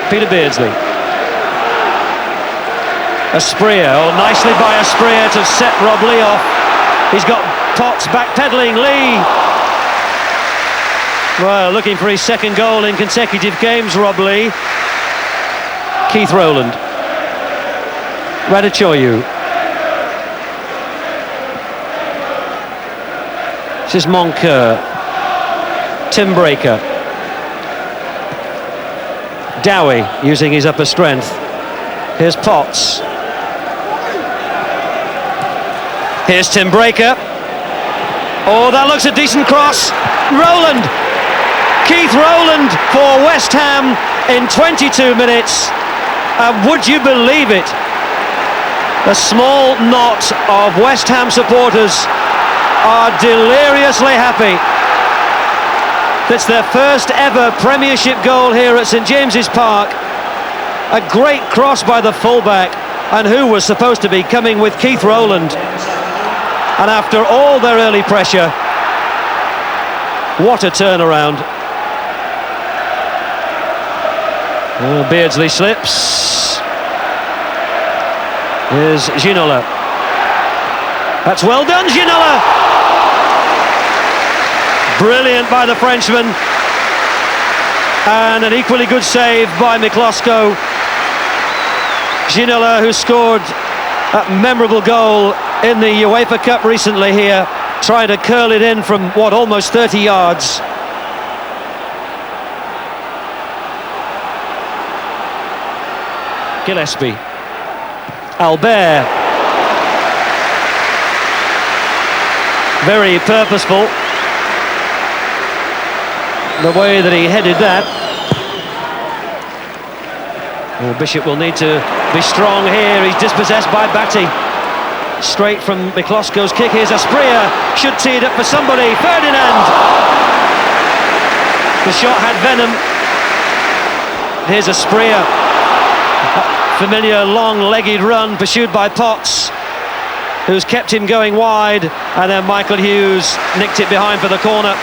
Peter Beardsley. Asprilla, oh, nicely by Asprilla to set Rob Lee off. He's got Potts backpedaling. Lee, well, looking for his second goal in consecutive games, Rob Lee. Keith Rowland. Radachoyu. This is Moncur. Tim Breaker. Dowie using his upper strength. Here's Potts. Here's Tim Breaker. Oh, that looks a decent cross. Rowland. Keith Rowland for West Ham in 22 minutes. Would you believe it? A small knot of West Ham supporters are deliriously happy. That's their first ever Premiership goal here at St James's Park. A great cross by the fullback, and who was supposed to be coming with Keith Rowland. And after all their early pressure, what a turnaround. Oh, Beardsley slips. Here's Ginola. That's well done, Ginola. Brilliant by the Frenchman. And an equally good save by Miklosko. Ginola, who scored a memorable goal in the UEFA Cup recently here, trying to curl it in from, what, almost 30 yards. Gillespie. Albert. Very purposeful, the way that he headed that. Oh, Bishop will need to be strong here. He's dispossessed by Batty. Straight from Miklosko's kick. Here's Asprilla. Should tee it up for somebody. Ferdinand. The shot had venom. Here's Asprilla. Familiar long-legged run pursued by Potts, who's kept him going wide, and then Michael Hughes nicked it behind for the corner.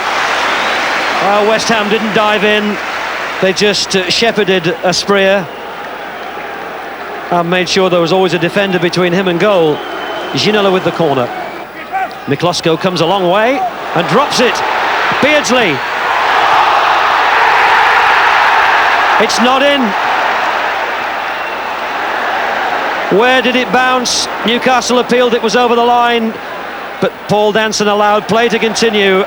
West Ham didn't dive in. They just shepherded Asprilla and made sure there was always a defender between him and goal. Ginola with the corner. Miklosko comes a long way and drops it. Beardsley. It's not in. Where did it bounce? Newcastle appealed, it was over the line, but Paul Danson allowed play to continue,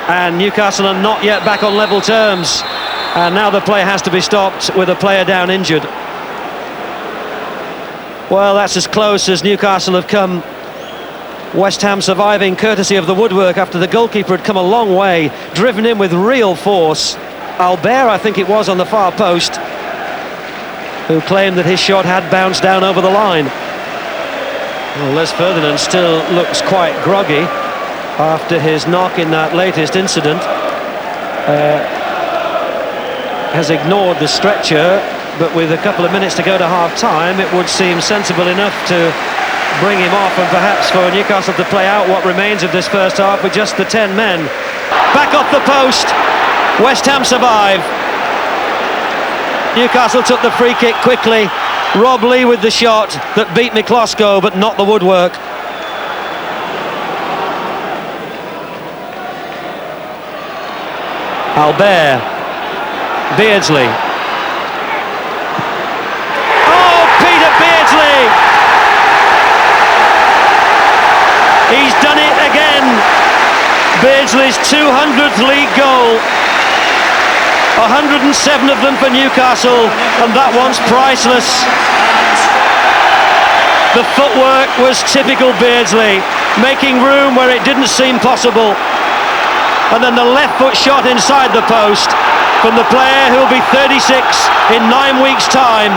and Newcastle are not yet back on level terms, and now the play has to be stopped with a player down injured. Well, that's as close as Newcastle have come. West Ham surviving courtesy of the woodwork after the goalkeeper had come a long way, driven in with real force. Albert, I think it was, on the far post, who claimed that his shot had bounced down over the line. Well, Les Ferdinand still looks quite groggy after his knock in that latest incident. Has ignored the stretcher, but with a couple of minutes to go to half-time, it would seem sensible enough to bring him off, and perhaps for Newcastle to play out what remains of this first half with just the 10 men. Back off the post. West Ham survive. Newcastle took the free kick quickly. Rob Lee with the shot that beat Miklosko, but not the woodwork. Albert. Beardsley. Oh, Peter Beardsley! He's done it again. Beardsley's 200th league goal. 107 of them for Newcastle, and that one's priceless. The footwork was typical Beardsley, making room where it didn't seem possible. And then the left foot shot inside the post from the player who'll be 36 in 9 weeks' time.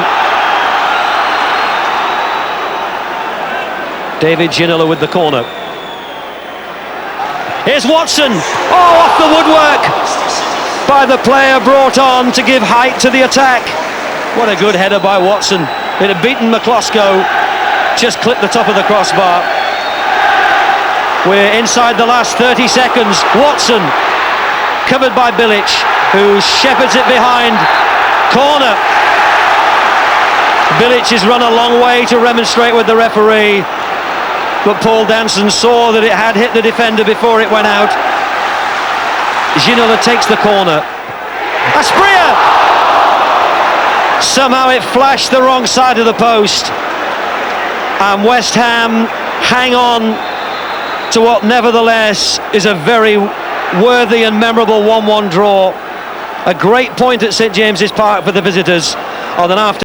David Ginola with the corner. Here's Watson. Oh, off the woodwork by the player brought on to give height to the attack. What a good header by Watson. It had beaten Miklosko, just clipped the top of the crossbar. We're inside the last 30 seconds. Watson, covered by Bilic, who shepherds it behind Corner. Bilic has run a long way to remonstrate with the referee, but Paul Danson saw that it had hit the defender before it went out. Ginola takes the corner. Asprilla! Somehow it flashed the wrong side of the post, and West Ham hang on to what nevertheless is a very worthy and memorable 1-1 draw. A great point at St James's Park for the visitors on an afternoon.